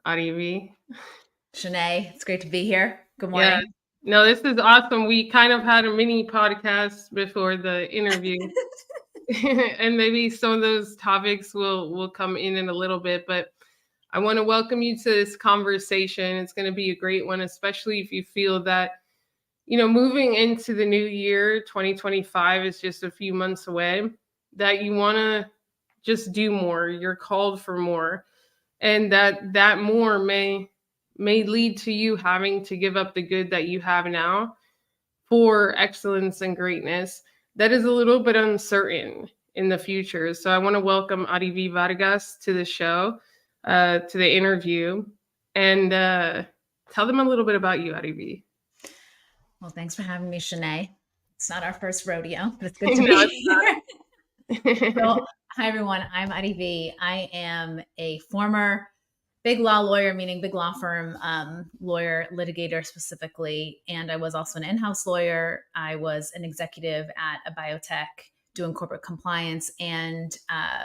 Arivee. Shanae, it's great to be here. Good Yeah. morning. No, this is awesome. We kind of had a mini podcast before the interview, and maybe some of those topics will come in a little bit. But I want to welcome you to this conversation. It's going to be a great one, especially if you feel that moving into the new year, 2025 is just a few months away. That you want to just do more. You're called for more, and that more may lead to you having to give up the good that you have now for excellence and greatness that is a little bit uncertain in the future. So I want to welcome Arivee Vargas to the show, to the interview, and tell them a little bit about you, Arivee. Well, thanks for having me, Shanae. It's not our first rodeo, but it's good to No, be it's here. not. So, hi everyone. I'm Arivee. I am a former big law lawyer, meaning big law firm lawyer, litigator specifically, and I was also an in-house lawyer. I was an executive at a biotech doing corporate compliance and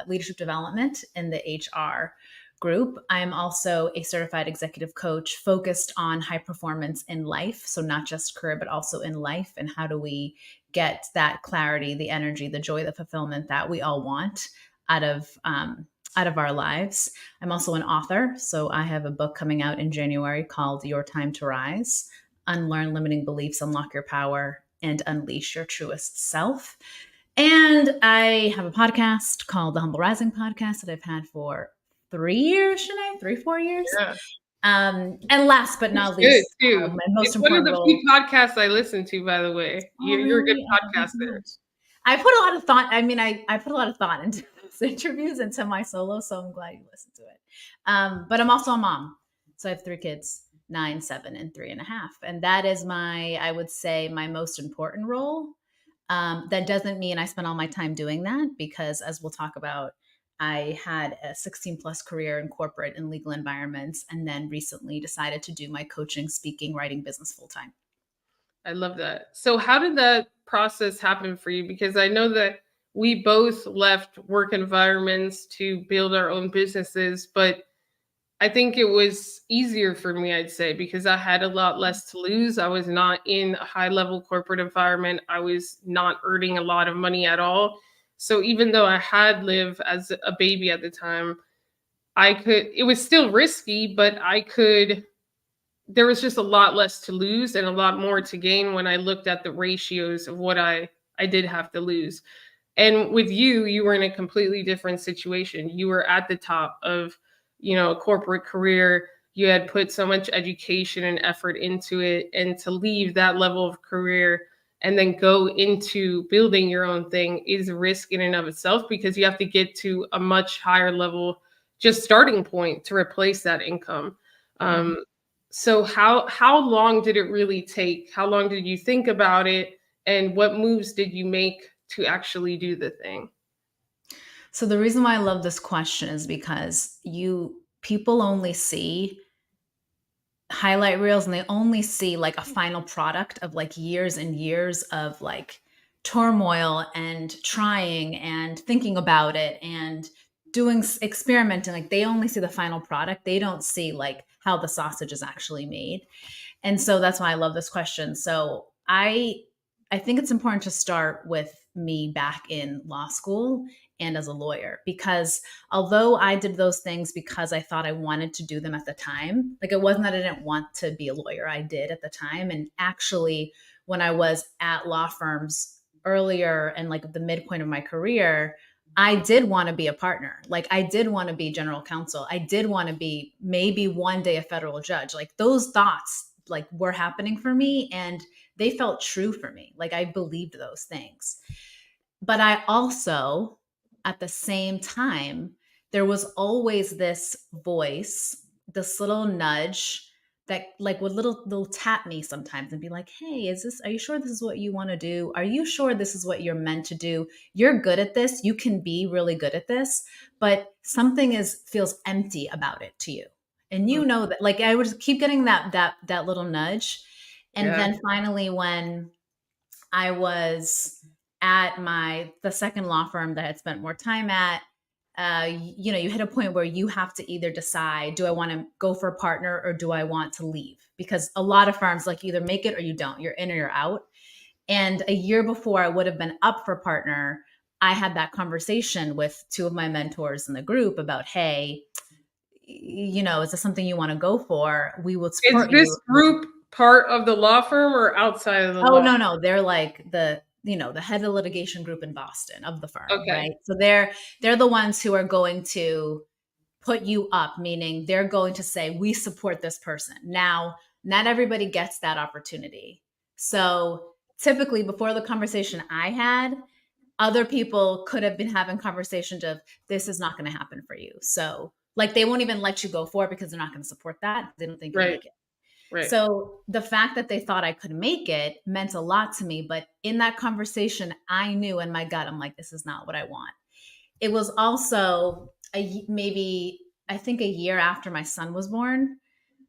leadership development in the HR group. I am also a certified executive coach focused on high performance in life. So, not just career, but also in life. And how do we get that clarity, the energy, the joy, the fulfillment that we all want out of our lives. I'm also an author. So, I have a book coming out in January called Your Time to Rise: Unlearn Limiting Beliefs, Unlock Your Power, and Unleash Your Truest Self. And I have a podcast called the Humble Rising Podcast that I've had for 3 years, Shanae, 4 years. Yeah, And last but it's not good least, too. my most It's one of important the role. few podcasts I listen to, by the way. Oh, You're a good really? Oh, thanks so podcaster. much. I put a lot of thought. I mean, I put a lot of thought into those interviews, into my solo, so I'm glad you listened to it. But I'm also a mom, so I have 3 kids: 9, 7, and 3.5, and that is I would say, my most important role. That doesn't mean I spend all my time doing that, because, as we'll talk about, I had a 16 plus career in corporate and legal environments, and then recently decided to do my coaching, speaking, writing business full time. I love that. So, how did that process happen for you? Because I know that we both left work environments to build our own businesses, but I think it was easier for me, I'd say, because I had a lot less to lose. I was not in a high level corporate environment, I was not earning a lot of money at all. So, even though I had lived as a baby at the time, it was still risky, but there was just a lot less to lose and a lot more to gain when I looked at the ratios of what I did have to lose. And with you, you were in a completely different situation. You were at the top of, a corporate career. You had put so much education and effort into it, and to leave that level of career and then go into building your own thing is a risk in and of itself, because you have to get to a much higher level, just starting point, to replace that income. Mhm. So how long did it really take? How long did you think about it? And what moves did you make to actually do the thing? So the reason why I love this question is because you people only see highlight reels, and they only see like a final product of like years and years of like turmoil and trying and thinking about it and doing experimenting. Like, they only see the final product. They don't see like how the sausage is actually made. And so that's why I love this question. So I think it's important to start with me back in law school and as a lawyer, because although I did those things because I thought I wanted to do them at the time, like, it wasn't that I didn't want to be a lawyer. I did at the time. And actually, when I was at law firms earlier and like the midpoint of my career, I did want to be a partner. Like, I did want to be general counsel. I did want to be maybe one day a federal judge. Like, those thoughts like were happening for me, and they felt true for me. Like, I believed those things. But I also, at the same time, there was always this voice, this little nudge that like would little tap me sometimes and be like, "Hey, are you sure this is what you want to do? Are you sure this is what you're meant to do? You're good at this. You can be really good at this, but something is feels empty about it to you." And Mm, you know that, like, I would keep getting that little nudge. And yeah. then finally, when I was at the second law firm that I had spent more time at, you hit a point where you have to either decide, do I want to go for a partner or do I want to leave? Because a lot of firms like either make it or you don't, you're in or you're out. And a year before I would have been up for partner, I had that conversation with two of my mentors in the group about, hey, is this something you want to go for? We will Is support this you. group part of the law firm or outside of the Oh, law? no. They're like the head of litigation group in Boston of the firm, Okay. right? So they're the ones who are going to put you up, meaning they're going to say, we support this person. Now, not everybody gets that opportunity. So typically before the conversation I had, other people could have been having conversations of, this is not going to happen for you. So like they won't even let you go for it because they're not going to support that. They don't think you'll Right. make it. Right. So the fact that they thought I could make it meant a lot to me. But in that conversation, I knew in my gut, I'm like, this is not what I want. It was also maybe, I think, a year after my son was born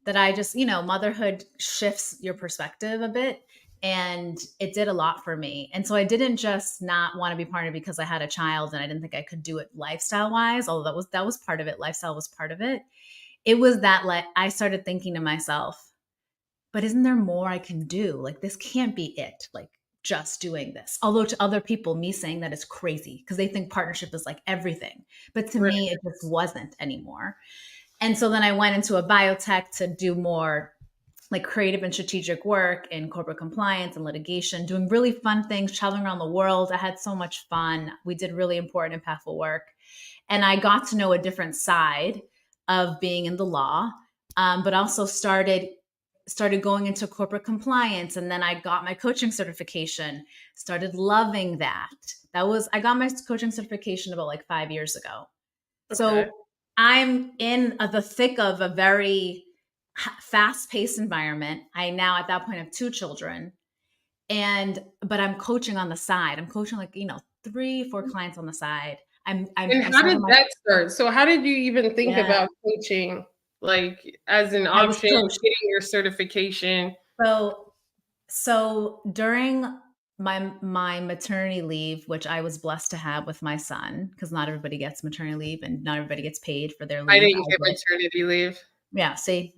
that I just, motherhood shifts your perspective a bit. And it did a lot for me. And so I didn't just not want to be partnered because I had a child and I didn't think I could do it lifestyle wise, although that was part of it. Lifestyle was part of it. It was that like I started thinking to myself, but isn't there more I can do? Like, this can't be it. Like, just doing this. Although to other people, me saying that is crazy because they think partnership is like everything. But to Right. me, it just wasn't anymore. And so then I went into a biotech to do more like creative and strategic work in corporate compliance and litigation, doing really fun things, traveling around the world. I had so much fun. We did really important, impactful work. And I got to know a different side of being in the law, but also started going into corporate compliance, and then I got my coaching certification, started loving that. I got my coaching certification about like 5 years ago. Okay. So I'm in the thick of a very fast-paced environment. I now at that point have 2 children, but I'm coaching on the side. I'm coaching like 3-4 clients on the side. And I how did started my that start? So how did you even think yeah. about coaching, like as an I was option, coached. getting your certification? So during my maternity leave, which I was blessed to have with my son, because not everybody gets maternity leave and not everybody gets paid for their I leave. didn't get maternity leave. Yeah, see,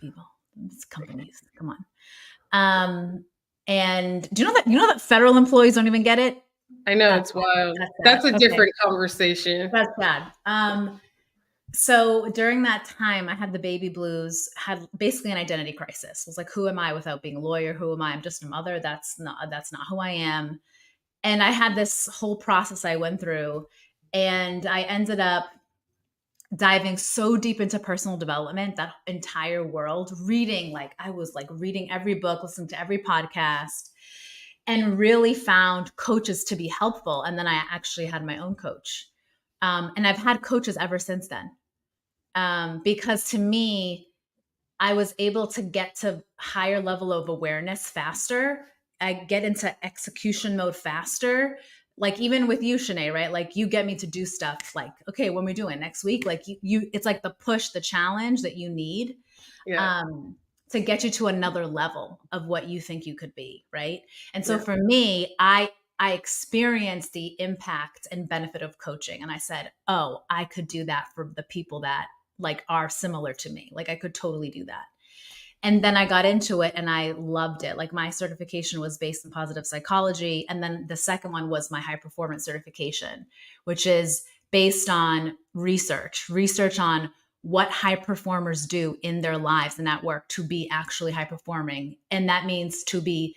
people, it's companies, come on. And do you know that federal employees don't even get it? I know That's it's wild. that's sad. That's a Okay, different conversation. that's bad. So during that time, I had the baby blues, had basically an identity crisis. Was like, who am I without being a lawyer? Who am I? I'm just a mother. That's not who I am. And I had this whole process I went through, and I ended up diving so deep into personal development, that entire world, reading, like I was like reading every book, listening to every podcast, and really found coaches to be helpful. And then I actually had my own coach. And I've had coaches ever since then. Because to me, I was able to get to higher level of awareness faster. I get into execution mode faster. Like even with you, Shanae, right? Like you get me to do stuff like, okay, when we doing next week? Like it's like the push, the challenge that you need Yeah. um, to get you to another level of what you think you could be, right? And so Yeah. for me, I experienced the impact and benefit of coaching, and I said, oh, I could do that for the people that like are similar to me. Like I could totally do that. And then I got into it and I loved it. Like my certification was based in positive psychology. And then the second one was my high performance certification, which is based on research on what high performers do in their lives and at work to be actually high performing. And that means to be,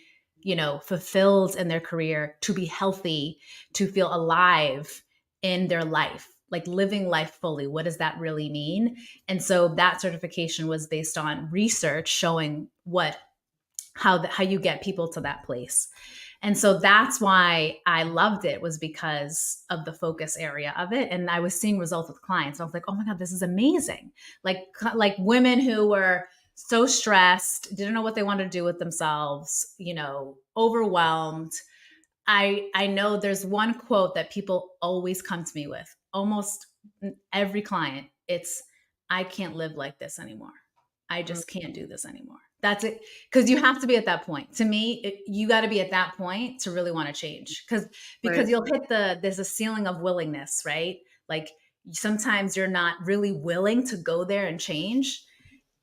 fulfilled in their career, to be healthy, to feel alive in their life, like living life fully. What does that really mean? And so that certification was based on research showing how you get people to that place. And so that's why I loved it, was because of the focus area of it. And I was seeing results with clients. I was like, oh my God, this is amazing. Like women who were so stressed, didn't know what they wanted to do with themselves, overwhelmed. I know there's one quote that people always come to me with, almost every client. It's, I can't live like this anymore. I Mm. just can't do this anymore. That's it. Because you have to be at that point. To me, you got to be at that point to really want to change. Because Right. you'll hit there's a ceiling of willingness, right? Like Sometimes you're not really willing to go there and change.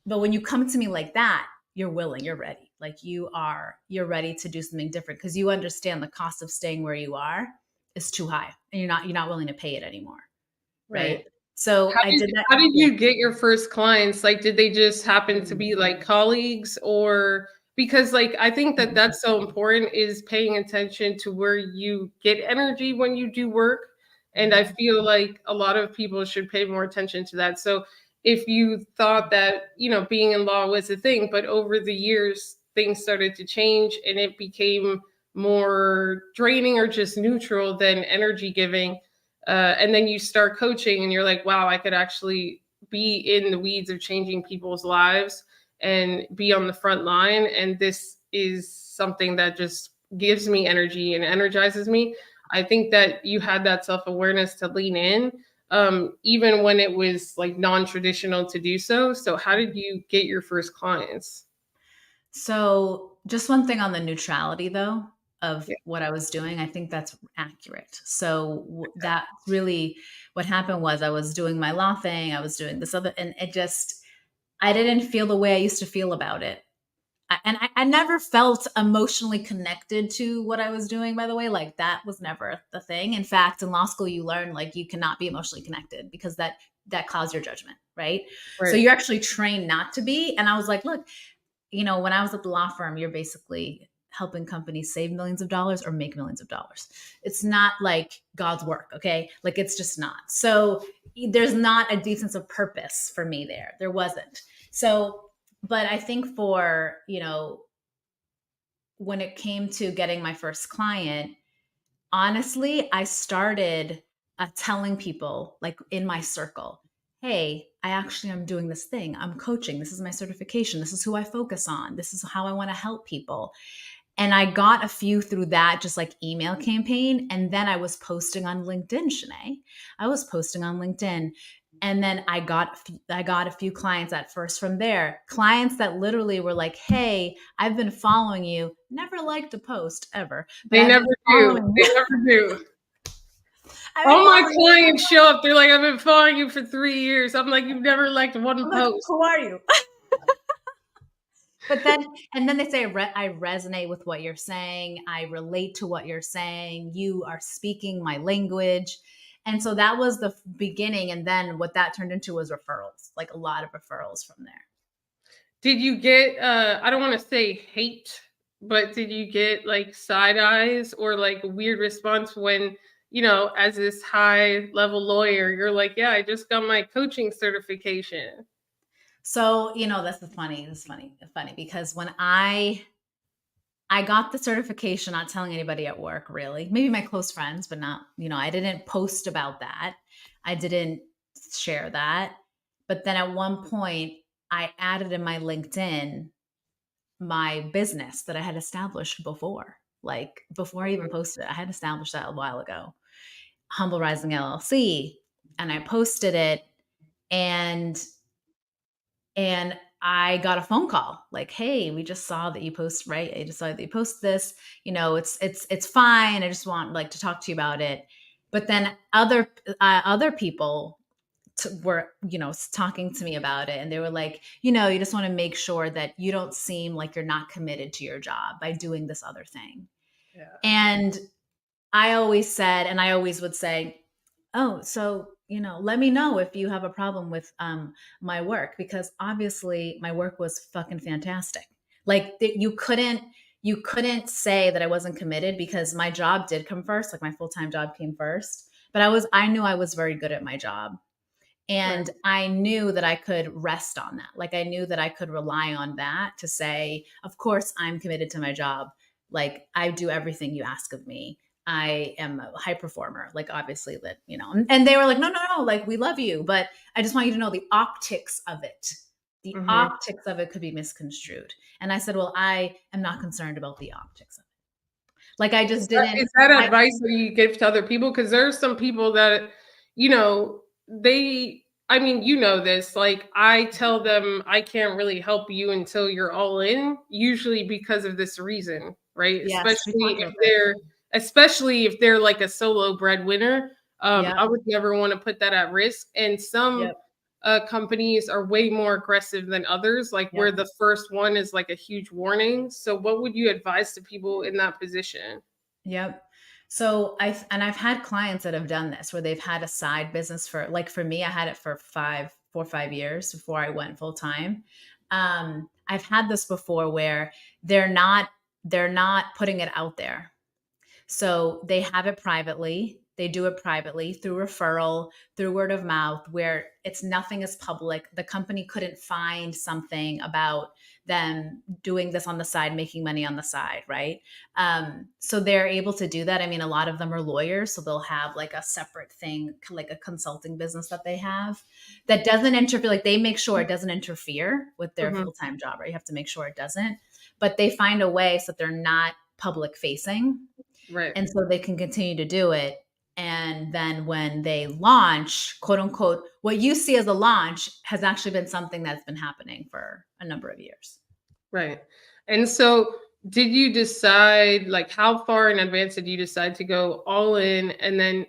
But when you come to me like that, you're willing, you're ready. Like you're ready to do something different because you understand the cost of staying where you are is too high and you're not willing to pay it anymore. Right. Right. So I did that. How did Yeah. you get your first clients? Like, did they just happen to be like colleagues, or because like I think that that's so important is paying attention to where you get energy when you do work. And I feel like a lot of people should pay more attention to that. So if you thought that, being in law was a thing, but over the years things started to change and it became more draining or just neutral than energy giving, and then you start coaching and you're like, wow, I could actually be in the weeds of changing people's lives and be on the front line. And this is something that just gives me energy and energizes me. I think that you had that self-awareness to lean in, even when it was like non-traditional to do so. So how did you get your first clients? So, just one thing on the neutrality though of Yeah. what I was doing, I think that's accurate. So, that really what happened was I was doing my law thing, I was doing this other, and I didn't feel the way I used to feel about it. I never felt emotionally connected to what I was doing, by the way. Like, that was never the thing. In fact, in law school, you learn like you cannot be emotionally connected because that clouds your judgment, right? So Right. you're actually trained not to be. And I was like, look, when I was at the law firm, you're basically helping companies save millions of dollars or make millions of dollars. It's not like God's work, okay? Like, it's just not. So there's not a deep sense of purpose for me there. There wasn't. So, but I think for, when it came to getting my first client, honestly, I started telling people like in my circle, hey, I actually am doing this thing. I'm coaching. This is my certification. This is who I focus on. This is how I want to help people. And I got a few through that, just like email campaign. And then I was posting on LinkedIn, Shanae. I was posting on LinkedIn. And then I got a few clients at first from there. Clients that literally were like, hey, I've been following you. Never liked a post ever, but They I've never been do. following They you. never do. I've been All my following you. clients show up. They're like, I've been following you for 3 years. I'm like, you've never liked one I'm like, post. who are you? But then, and then they say, I resonate with what you're saying. I relate to what you're saying. You are speaking my language. And so that was the beginning. And then what that turned into was referrals, like a lot of referrals from there. Did you get, I don't want to say hate, but did you get like side eyes or like a weird response when, as this high level lawyer, you're like, yeah, I just got my coaching certification. So, that's funny because when I got the certification, not telling anybody at work really, maybe my close friends, but not, I didn't post about that. I didn't share that. But then at one point, I added in my LinkedIn my business that I had established before. Like before I even posted it, I had established that a while ago, Humble Rising LLC. And I posted it and I got a phone call like, "Hey, we just saw that you post, right? I just saw that you post this. It's fine. I just want like to talk to you about it." But then other people were talking to me about it, and they were like, you just want to make sure that you don't seem like you're not committed to your job by doing this other thing. Yeah. And I always said, and I always would say, oh, so, let me know if you have a problem with my work, because obviously my work was fucking fantastic. Like you couldn't say that I wasn't committed because my job did come first. Like my full-time job came first, but I knew I was very good at my job. Right. And I knew that I could rest on that. Like I knew that I could rely on that to say, of course, I'm committed to my job. Like I do everything you ask of me. I am a high performer. Like obviously that, and they were like, no, no, no, like we love you, but I just want you to know the optics of it. The Mm-hmm. optics of it could be misconstrued. And I said, well, I am not concerned about the optics of it. Like I just didn't, Is that I, advice that you give to other people? Because there's some people that, they, I mean, this, like I tell them I can't really help you until you're all in, usually because of this reason, right? yes, we talked about this. Especially if they're like a solo breadwinner. Yep. I would never want to put that at risk. And some Yep. companies are way more aggressive than others, like where Yep. the first one is like a huge warning. So, what would you advise to people in that position? Yep. So I've had clients that have done this where they've had a side business for, like, for me, I had it for 4 or 5 years before I went full time. I've had this before where they're not they're not putting it out there. So they have it privately. They do it privately through referral, through word of mouth, where it's nothing is public. The company couldn't find something about them doing this on the side, making money on the side, right? So they're able to do that. I mean, a lot of them are lawyers, so they'll have like a separate thing, like a consulting business that they have that doesn't interfere. Like they make sure it doesn't interfere with their Hmm. full time job, right? You have to make sure it doesn't, but they find a way so that they're not public facing, Right. and so they can continue to do it. And then when they launch, quote unquote, what you see as a launch has actually been something that's been happening for a number of years. Right. And so, did you decide, like, how far in advance did you decide to go all in? And then,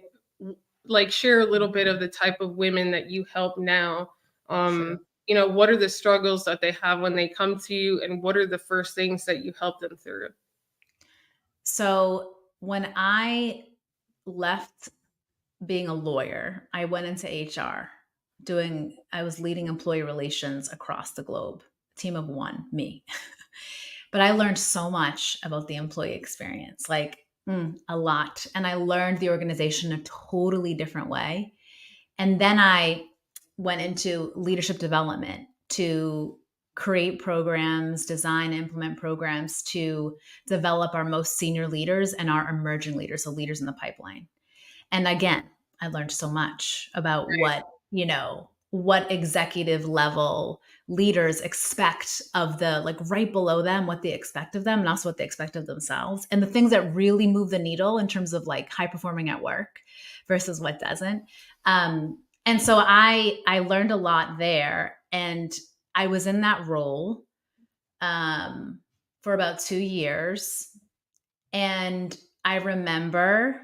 like, share a little bit of the type of women that you help now. Sure. What are the struggles that they have when they come to you, and what are the first things that you help them through? So when I left being a lawyer, I went into HR I was leading employee relations across the globe, team of one, me. But I learned so much about the employee experience, like a lot. And I learned the organization a totally different way. And then I went into leadership development to create programs, design, implement programs to develop our most senior leaders and our emerging leaders, so leaders in the pipeline. And again, I learned so much about what executive level leaders expect of the, like, right below them, what they expect of them, and also what they expect of themselves, and the things that really move the needle in terms of like high performing at work versus what doesn't. And so I learned a lot there, and I was in that role for about 2 years. And I remember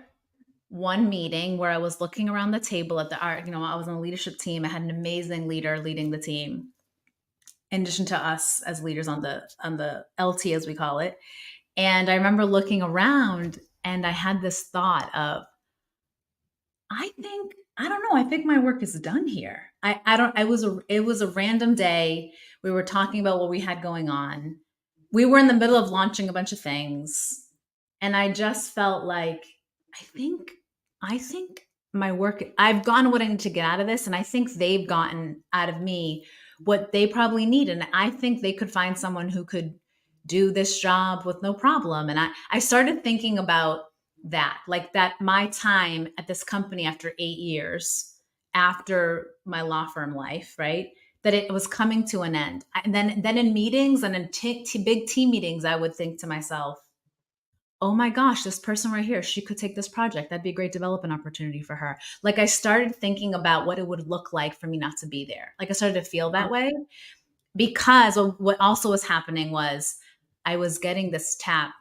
one meeting where I was looking around the table at the art, I was on a leadership team. I had an amazing leader leading the team, in addition to us as leaders on the LT, as we call it. And I remember looking around and I had this thought of, I don't know, I think my work is done here. I don't it was a random day. We were talking about what we had going on. We were in the middle of launching a bunch of things, and I just felt like, I think I think my work, I've gotten what I need to get out of this, and I think they've gotten out of me what they probably need, and I think they could find someone who could do this job with no problem. And I started thinking about that, like that my time at this company after 8 years, after my law firm life, right? That it was coming to an end. And then in meetings and in big team meetings, I would think to myself, oh my gosh, this person right here, she could take this project. That'd be a great development opportunity for her. Like I started thinking about what it would look like for me not to be there. Like I started to feel that way, because what also was happening was I was getting this tap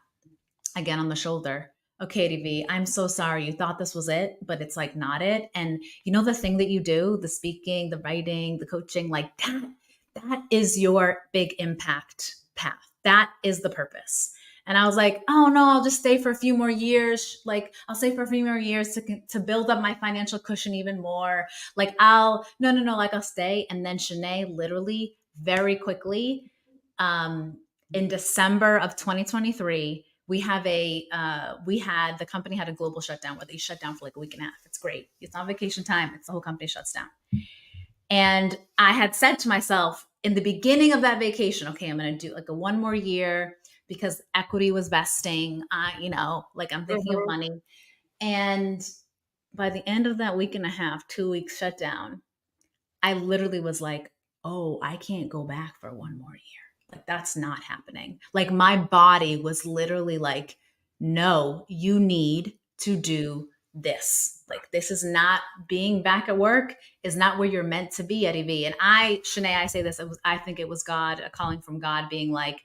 again on the shoulder. Okay, DV, I'm so sorry. You thought this was it, but it's like not it. And the thing that you do, the speaking, the writing, the coaching, like that is your big impact path. That is the purpose. And I was like, oh no, I'll just stay for a few more years. Like I'll stay for a few more years to build up my financial cushion even more. Like no, like I'll stay. And then Shanae literally very quickly, um, in December of 2023, the company had a global shutdown where they shut down for like a week and a half. It's great. It's not vacation time. It's the whole company shuts down. And I had said to myself in the beginning of that vacation, okay, I'm going to do like a one more year because equity was vesting. Like I'm thinking of Mhm. money. And by the end of that week and a half, 2 weeks shutdown, I literally was like, oh, I can't go back for one more year. Like, that's not happening. Like, my body was literally like, no, you need to do this. Like, this is not, being back at work is not where you're meant to be, Arivee. And Shanae, I say this, I think it was God, a calling from God being like,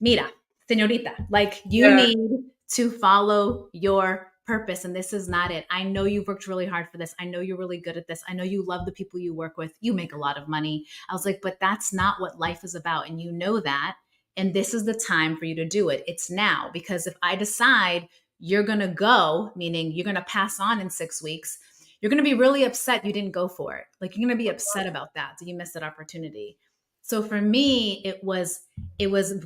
mira, señorita, like, you Yeah. need to follow your purpose and this is not it. I know you've worked really hard for this. I know you're really good at this. I know you love the people you work with. You make a lot of money. I was like, but that's not what life is about. And you know that. And this is the time for you to do it. It's now. Because if I decide you're going to go, meaning you're going to pass on in 6 weeks, you're going to be really upset you didn't go for it. Like you're going to be upset about that. That you missed that opportunity. So for me, it was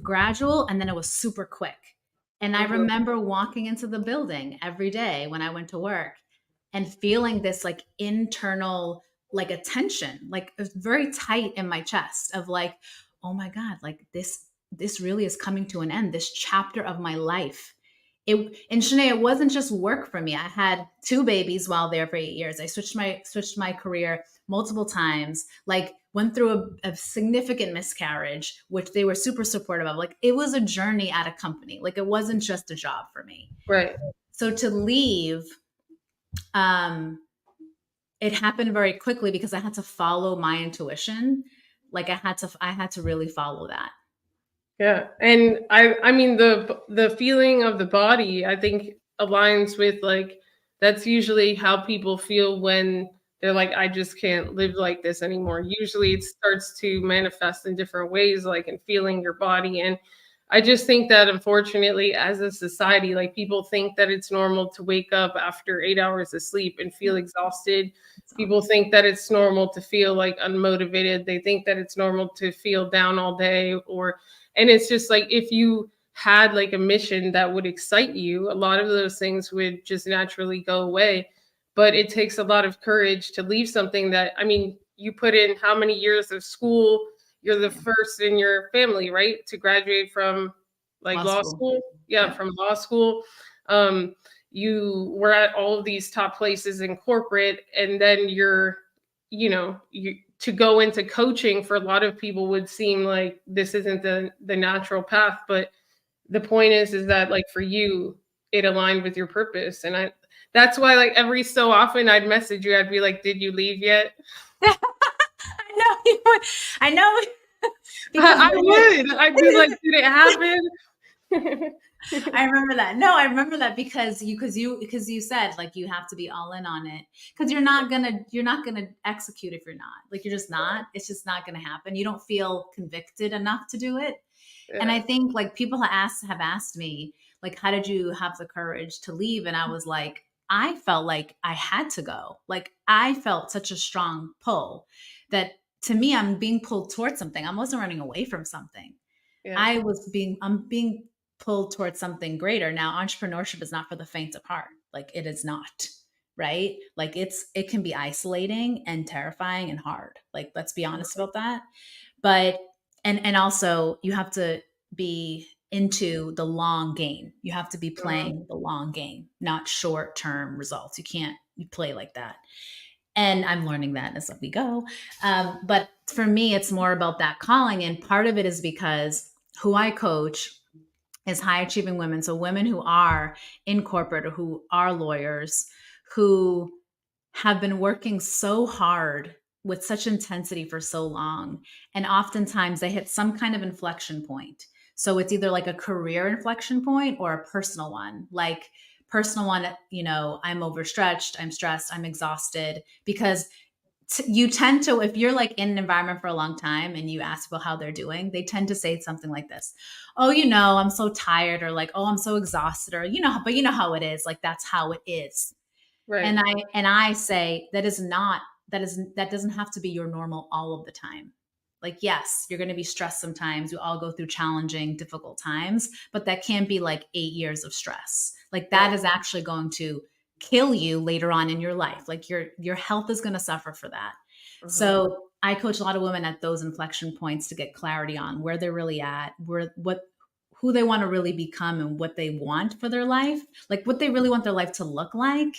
gradual and then it was super quick. And I Mhm. remember walking into the building every day when I went to work and feeling this like internal like a tension, like it was very tight in my chest of like, oh my God, like this really is coming to an end, this chapter of my life. And Shanae, it wasn't just work for me. I had two babies while there for 8 years. I switched my career multiple times, like went through a significant miscarriage, which they were super supportive of. Like it was a journey at a company. Like it wasn't just a job for me. Right. So to leave, um, it happened very quickly because I had to follow my intuition. Like I had to really follow that. Yeah. And I mean the feeling of the body, I think aligns with like that's usually how people feel when they're like, I just can't live like this anymore. Usually it starts to manifest in different ways, like in feeling your body. And I just think that unfortunately, as a society, like people think that it's normal to wake up after 8 hours of sleep and feel Yep. exhausted. So, People think that it's normal to feel like unmotivated. They think that it's normal to feel down all day, or and it's just like if you had like a mission that would excite you, a lot of those things would just naturally go away. But it takes a lot of courage to leave something that, I mean, you put in how many years of school? You're the yeah. first in your family, right, to graduate from like Law law school. school. Yeah, Yep. from law school. Um, you were at all of these top places in corporate, and then you to go into coaching for a lot of people would seem like this isn't the natural path, but the point is that like for you it aligned with your purpose. And I that's why like every so often I'd message you, I'd be like, did you leave yet? I know you would. I know because I when you would, I'd be like, did it happen? I remember that. No, I remember that because you said like you have to be all in on it because you're not gonna execute if you're not. Like you're just not. It's just not gonna happen. You don't feel convicted enough to do it. And Yeah. I think like people have asked me like how did you have the courage to leave? And I was like I felt like I had to go. Like I felt such a strong pull that to me I'm being pulled towards something. I wasn't running away from something. Yeah. I'm being pulled towards something greater. Now, entrepreneurship is not for the faint of heart. Like it is not, right? Like it can be isolating and terrifying and hard. Like let's be honest about that. But and also you have to be into the long game. You have to be Mhm. playing the long game, not short-term results. You can't you play like that. And I'm learning that as we go. But for me, it's more about that calling. And part of it is because who I coach is high achieving women. So women who are in corporate or who are lawyers who have been working so hard with such intensity for so long. And oftentimes they hit some kind of inflection point. So it's either like a career inflection point or a personal one. Like personal one, I'm overstretched, I'm stressed, I'm exhausted because you tend to if you're like in an environment for a long time and you ask people how they're doing, they tend to say something like this: oh, I'm so tired, or like, oh, I'm so exhausted, or but you know how it is, like that's how it is. Right. And I say that doesn't have to be your normal all of the time. Like yes, you're going to be stressed sometimes. We all go through challenging, difficult times, but that can't be like 8 years of stress. Like that Right. is actually going to kill you later on in your life. Like your health is going to suffer for that. Mhm. So I coach a lot of women at those inflection points to get clarity on where they're really at, who they want to really become and what they want for their life, like what they really want their life to look like.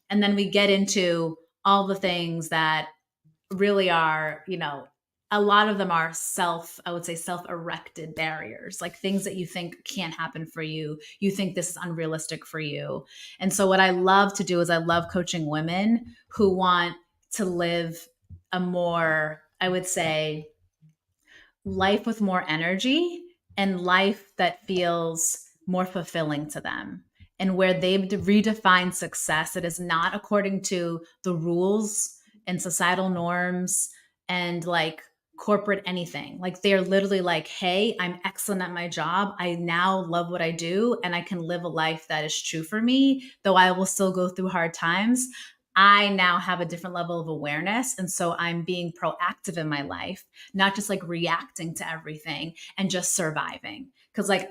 And then we get into all the things that really are, a lot of them are I would say self erected barriers, like things that you think can't happen for you. You think this is unrealistic for you. And so, what I love to do is I love coaching women who want to live a more, I would say, life with more energy and life that feels more fulfilling to them. and where they've redefined success. It is not according to the rules and societal norms and like corporate anything. Like they're literally like, hey, I'm excellent at my job. I now love what I do and I can live a life that is true for me, though I will still go through hard times. I now have a different level of awareness. And so I'm being proactive in my life, not just like reacting to everything and just surviving. Cause like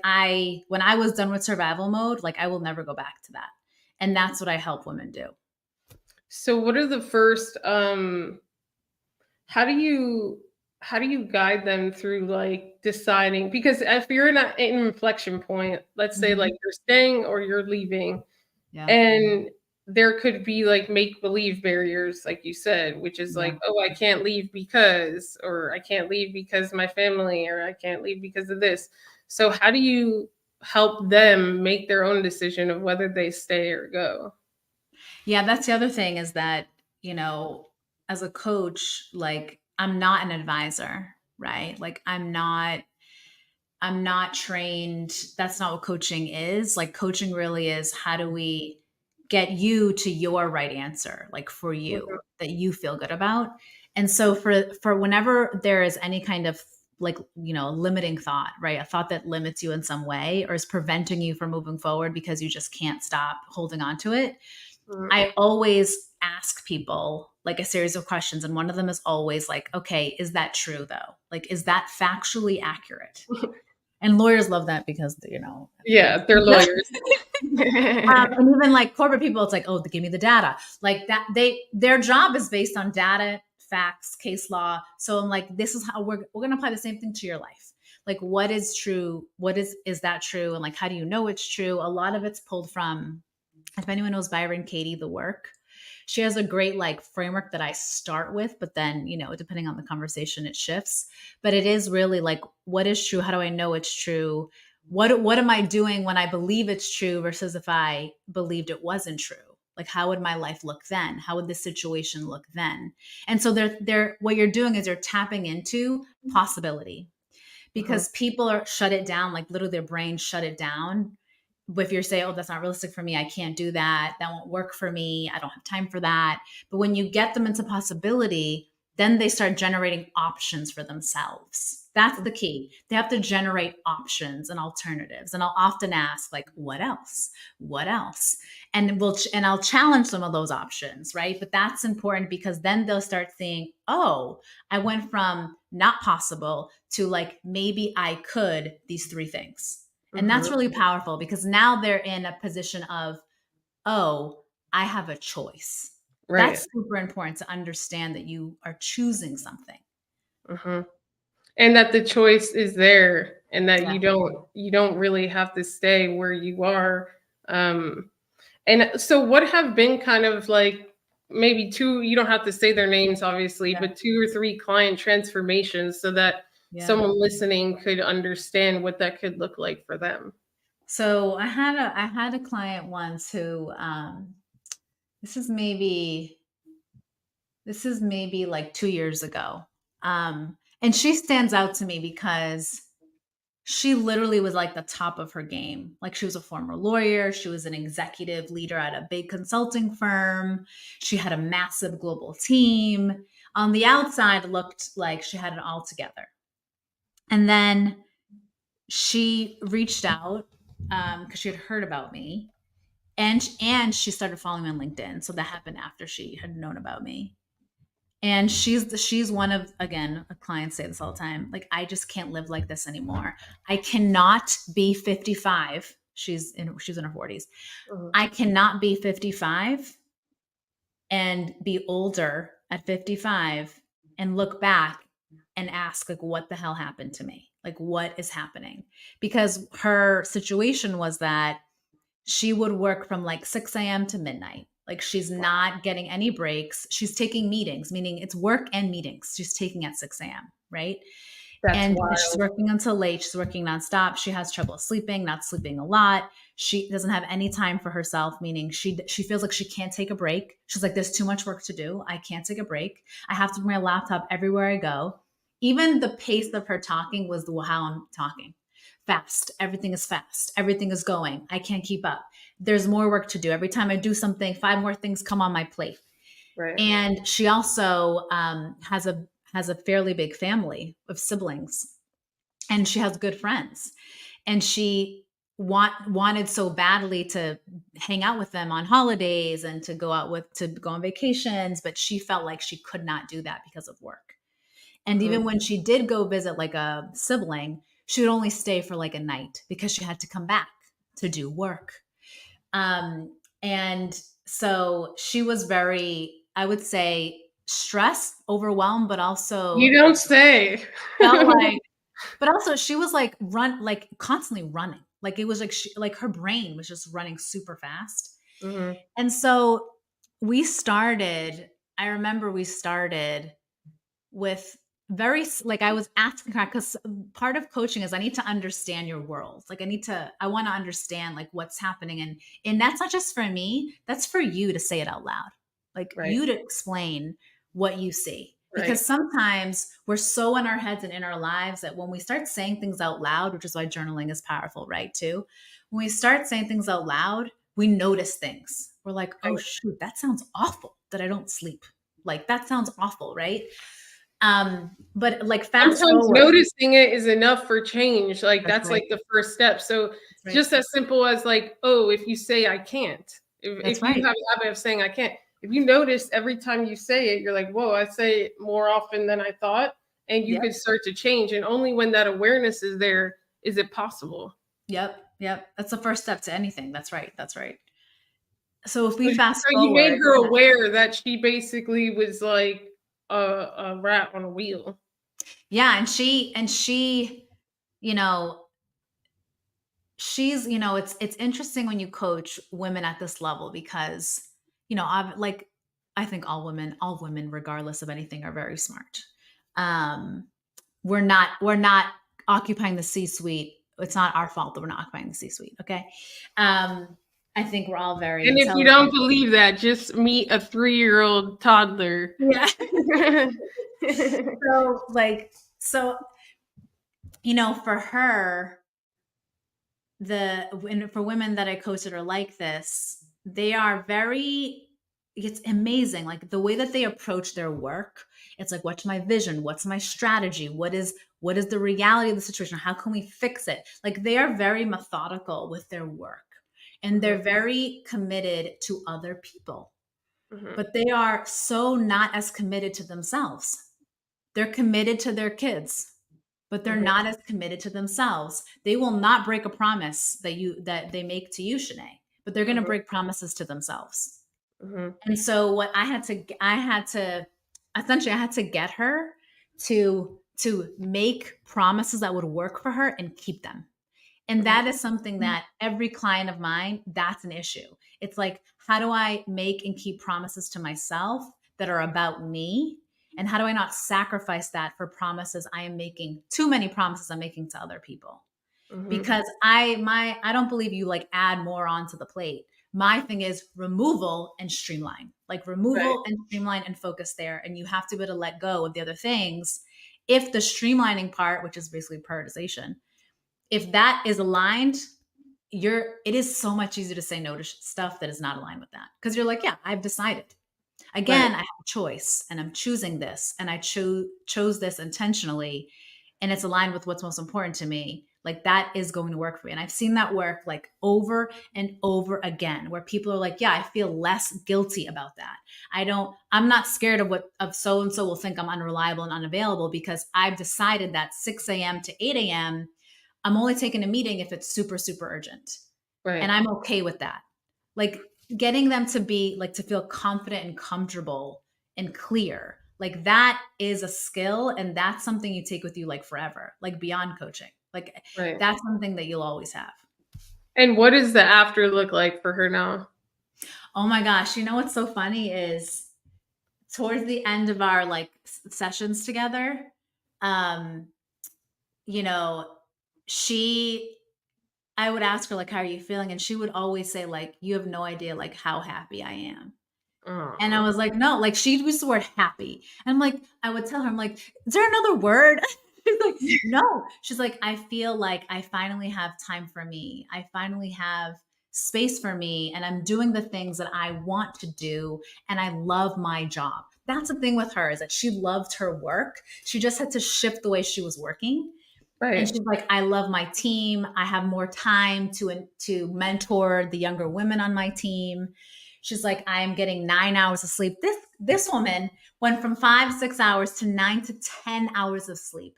when I was done with survival mode, like I will never go back to that. And that's what I help women do. So what are the first how do you guide them through like deciding, because if you're in an inflection point, let's say like Mhm. you're staying or you're leaving, Yeah. and there could be like make believe barriers like you said, which is Yeah. like, oh, I can't leave because, or I can't leave because my family, or I can't leave because of this. So how do you help them make their own decision of whether they stay or go? Yeah, that's the other thing is that, as a coach, like I'm not an advisor, right? Like I'm not trained. That's not what coaching is. Like coaching really is how do we get you to your right answer, like for you Mhm, that you feel good about. And so for whenever there is any kind of like, limiting thought, right? A thought that limits you in some way or is preventing you from moving forward because you just can't stop holding on to it. mhm. I always ask people like a series of questions. And one of them is always like, okay, is that true though? Like, is that factually accurate? And lawyers love that because, Yeah, they're lawyers. and even like corporate people, it's like, oh, give me the data. Like that, their job is based on data, facts, case law. So I'm like, this is how we're gonna apply the same thing to your life. Like, what is true? What is that true? And like, how do you know it's true? A lot of it's pulled from, if anyone knows Byron Katie, The Work, she has a great like framework that I start with, but then, depending on the conversation, it shifts. But it is really like, what is true? How do I know it's true? What am I doing when I believe it's true versus if I believed it wasn't true? Like how would my life look then? How would this situation look then? And so they're what you're doing is you're tapping into possibility Mhm, because people are shut it down, like literally their brain shut it down. But if you're saying, oh, that's not realistic for me, I can't do that, that won't work for me, I don't have time for that. But when you get them into possibility, then they start generating options for themselves. That's the key. They have to generate options and alternatives. And I'll often ask, like, what else? What else? And I'll challenge some of those options, right? But that's important because then they'll start seeing, oh, I went from not possible to like maybe I could these three things. And that's mhm. really powerful because now they're in a position of, oh, I have a choice. Right. That's super important to understand that you are choosing something. Mhm. And that the choice is there, and that Yeah. you don't really have to stay where you are. Um, and so what have been kind of like maybe two, you don't have to say their names obviously, Yeah. but two or three client transformations so that Yeah. someone listening could understand what that could look like for them? So I had a client once who this is maybe this is maybe like 2 years ago. And she stands out to me because she literally was like the top of her game. Like she was a former lawyer, she was an executive leader at a big consulting firm. She had a massive global team. On the outside looked like she had it all together. And then she reached out because she had heard about me, and she started following me on LinkedIn. So that happened after she had known about me. And she's one of, again, clients say this all the time, like I just can't live like this anymore. I cannot be 55. She's in her 40s. Mhm. I cannot be 55 and be older at 55 and look back and ask like what the hell happened to me? Like what is happening? Because her situation was that she would work from like 6 a.m. to midnight. Like she's not getting any breaks. She's taking meetings, meaning it's work and meetings. She's taking at 6 a.m., right? That's And she's wild. working until late. She's working nonstop. She has trouble sleeping, not sleeping a lot. She doesn't have any time for herself, meaning she feels like she can't take a break. She's like, there's too much work to do. I can't take a break. I have to bring my laptop everywhere I go. Even the pace of her talking was how I'm talking. Fast. Everything is fast. Everything is going. I can't keep up. there's more work to do. Every time I do something, 5 more things come on my plate. Right. And she also has a fairly big family of siblings, and she has good friends, and she wanted so badly to hang out with them on holidays and to go on vacations, but she felt like she could not do that because of work. And Hmm. even when she did go visit like a sibling, she would only stay for like a night because she had to come back to do work. And so she was very, I would say, stressed, overwhelmed, but You also don't say. felt like, but also she was like constantly running. Like it was like like her brain was just running super fast. Hmm. And so we started, I remember we started with like I was asking her, because part of coaching is I need to understand your world. Like I want to understand like what's happening, and that's not just for me, that's for you to say it out loud, like Right. you to explain what you see, because Right. sometimes we're so in our heads and in our lives that when we start saying things out loud, which is why journaling is powerful, right? Too, when we start saying things out loud, we notice things. We're like, oh Right. shoot, that sounds awful that I don't sleep. Like that sounds awful, right? But like fast Sometimes forward, noticing it is enough for change. Like that's that's right. like the first step. So That's right. just as simple as like, oh, if you say I can't, That's if you right. have a habit of saying I can't, if you notice every time you say it, you're like, whoa, I say it more often than I thought, and you Yep. could start to change. And only when that awareness is there is it possible. Yep. Yep. That's the first step to anything. That's right. That's right. So if we So fast you made forward, her yeah. aware that she basically was like a rat on a wheel. Yeah, and she, you know, it's interesting when you coach women at this level because, I've like I think all women regardless of anything are very smart. Um we're not occupying the C-suite. It's not our fault that we're not occupying the C-suite, okay? Um I think we're all very And if you don't intelligent. believe that, just meet a 3-year-old toddler. Yeah. Right. So for her, for women that I coach that are like this, they are very, it's amazing. Like the way that they approach their work, it's like, what's my vision? What's my strategy? What is the reality of the situation? How can we fix it? Like they are very methodical with their work, and they're Mhm, very committed to other people, mhm, but they are so not as committed to themselves. They're committed to their kids, but they're mhm, not as committed to themselves. They will not break a promise that they make to you, Shanae, but they're going to mhm, break promises to themselves. mhm, And so what I had to get her to make promises that would work for her and keep them. And mhm, that is something that every client of mine, that's an issue. It's like, how do I make and keep promises to myself that are about me? And how do I not sacrifice that for promises I am making, too many promises I'm making to other people? mhm. Because I don't believe you like add more onto the plate. My thing is removal and streamline. Like Right, removal and streamline and focus there. And you have to be able to let go of the other things. If the streamlining part, which is basically prioritization, if that is aligned, it is so much easier to say no to stuff that is not aligned with that, because you're like, yeah, I've decided. right, Again, I have a choice, and I'm choosing this, and I chose this intentionally, and it's aligned with what's most important to me. Like that is going to work for me, and I've seen that work like over and over again, where people are like, yeah, I feel less guilty about that. I'm not scared of what of so and so will think I'm unreliable and unavailable, because I've decided that 6 a.m. to 8 a.m. I'm only taking a meeting if it's super, super urgent. And right, I'm okay with that. Like getting them to be like to feel confident and comfortable and clear. Like that is a skill, and that's something you take with you like forever, like beyond coaching. Like right. that's something that you'll always have. And what does the after look like for her now? Oh my gosh, what's so funny is towards the end of our like sessions together, um, you know, she I would ask her like, how are you feeling? And she would always say like, you have no idea like how happy I am. And I Aw. was like, no, like she used the word happy. And I'm like, I would tell her, I'm like, is there another word? She's like, no. She's like, I feel like I finally have time for me. I finally have space for me and I'm doing the things that I want to do and I love my job. That's the thing with her, is that she loved her work. She just had to shift the way she was working. And Right. she's like, I love my team. I have more time to mentor the younger women on my team. She's like, I am getting 9 hours of sleep. This woman went from 5, 6 hours to 9 to 10 hours of sleep.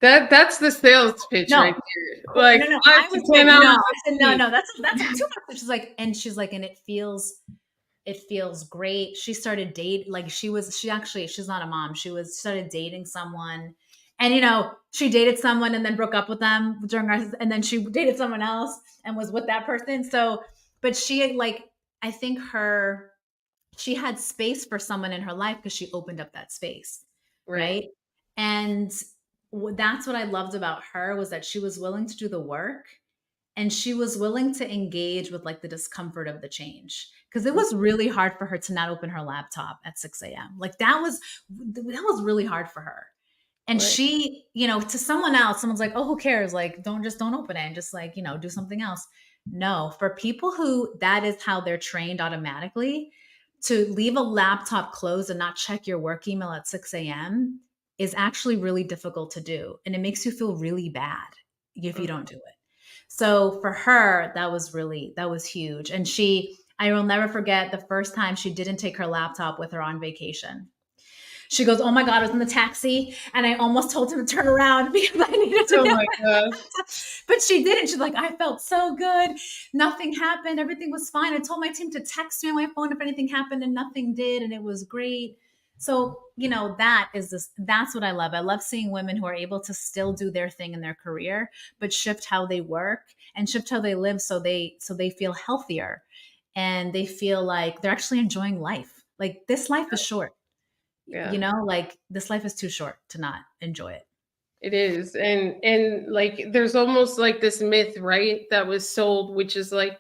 That's the sales pitch right No, there. Like no. 5 to 10 hours No, I of said no, sleep. no. That's too much. She's like, and it feels great. She started dating, like she's not a mom. Started dating someone, and she dated someone and then broke up with them and then she dated someone else and was with that person. So, but she, like, I think she had space for someone in her life because she opened up that space, Right. right? And that's what I loved about her, was that she was willing to do the work and she was willing to engage with like the discomfort of the change, because it was really hard for her to not open her laptop at 6 a.m. Like that was really hard for her. And Right. she, to someone else, someone's like, oh, who cares? Like, don't open it and just like, do something else. No, for people who that is how they're trained automatically, to leave a laptop closed and not check your work email at 6 a.m. is actually really difficult to do. And it makes you feel really bad if you don't do it. So for her, that was huge. And I will never forget the first time she didn't take her laptop with her on vacation. She goes, oh my God, I was in the taxi and I almost told him to turn around because I needed to Oh get my my gosh. laptop. But she didn't. She's like, I felt so good. Nothing happened. Everything was fine. I told my team to text me on my phone if anything happened, and nothing did. And it was great. So, that's what I love. I love seeing women who are able to still do their thing in their career, but shift how they work and shift how they live, so they feel healthier and they feel like they're actually enjoying life. Like, this life is short. Yeah. Like, this life is too short to not enjoy it. It is. And like there's almost like this myth, right, that was sold, which is like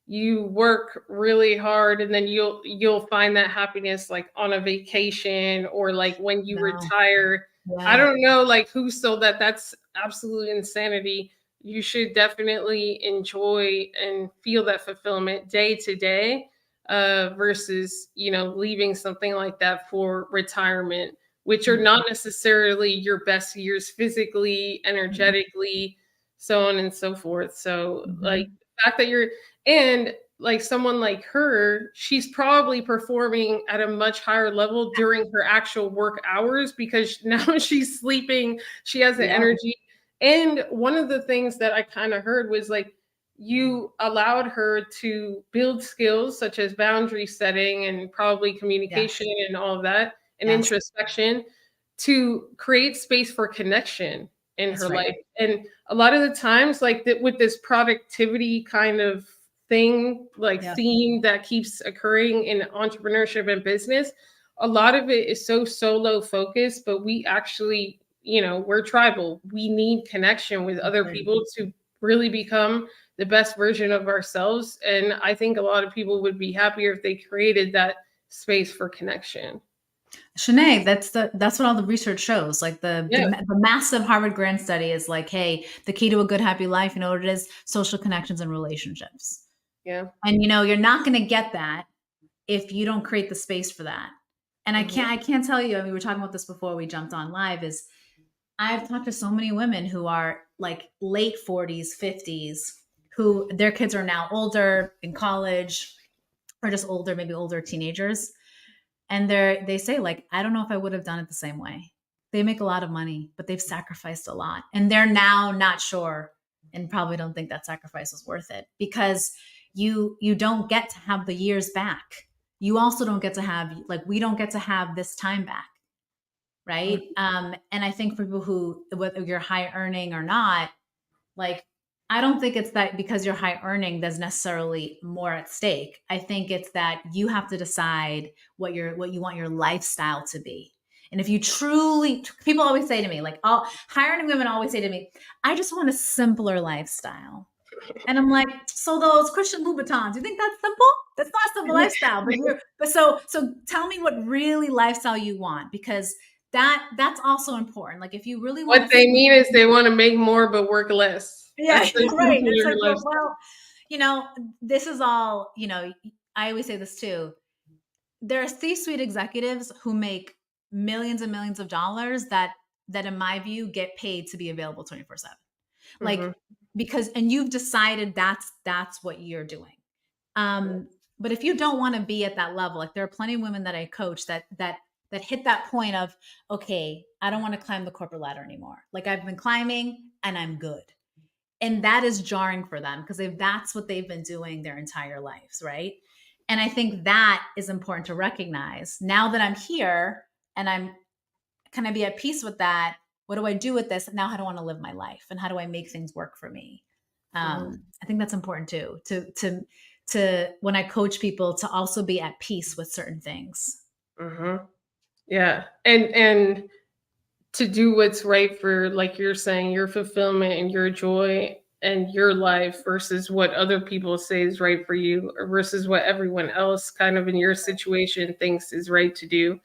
you work really hard and then you'll find that happiness like on a vacation or like when you No. retire. I Yeah. don't know like who sold that. That's absolute insanity. You should definitely enjoy and feel that fulfillment day to day, versus, leaving something like that for retirement, which are not necessarily your best years physically, Mhm. energetically, so on and so forth. So, like, Mhm. the fact that and like someone like her, she's probably performing at a much higher level during her actual work hours because now she's sleeping, she has the Yeah. energy. And one of the things that I kind of heard was like, you allowed her to build skills such as boundary setting and probably communication Yes. and all of that, and Yes. introspection, to create space for connection in That's her right. life. And a lot of the times, like with this productivity kind of thing, like Yeah. theme that keeps occurring in entrepreneurship and business, a lot of it is so solo focused, but we actually, we're tribal. We need connection with That's other right. people to really become the best version of ourselves. And I think a lot of people would be happier if they created that space for connection. Shanae, that's what all the research shows. Like Yeah. the massive Harvard Grant study is like, hey, the key to a good, happy life, you know what it is? Social connections and relationships. Yeah. And you're not going to get that if you don't create the space for that. And Mhm. I can't tell you. I mean, we were talking about this before we jumped on live. Is I've talked to so many women who are like late 40s, 50s, who their kids are now older in college or just older, maybe older teenagers. And they say, like, I don't know if I would have done it the same way. They make a lot of money, but they've sacrificed a lot. And they're now not sure and probably don't think that sacrifice was worth it, because you don't get to have the years back. You also don't get to have, like, we don't get to have this time back, right? And I think for people who, whether you're high earning or not, like, I don't think it's that because you're high earning, there's necessarily more at stake. I think it's that you have to decide what you want your lifestyle to be. And if you truly, people always say to me, like, all high earning women always say to me, I just want a simpler lifestyle. And I'm like, so those Christian Louboutins, you think that's simple? That's not a simple lifestyle. But tell me what really lifestyle you want, because that's also important. Like, if you really want What to they see, mean is they want to make more but work less. yeah, That's the right. It's simpler like, lifestyle. well, you know, this is all, you know, I always say this too. There are C-suite executives who make millions and millions of dollars that in my view get paid to be available 24/7. Like Mhm. because and you've decided that's what you're doing. But if you don't want to be at that level, like there are plenty of women that I coach that hit that point of, okay, I don't want to climb the corporate ladder anymore. Like I've been climbing and I'm good. And that is jarring for them because if that's what they've been doing their entire lives, right? And I think that is important to recognize. Now that I'm here and I'm can I be at peace with that? What do I do with this? Now, how do I want to live my life? And how do I make things work for me? Mhm. I think that's important too. To when I coach people to also be at peace with certain things. Mhm. Yeah. And to do what's right for, like you're saying, your fulfillment and your joy and your life versus what other people say is right for you or versus what everyone else kind of in your situation thinks is right to do.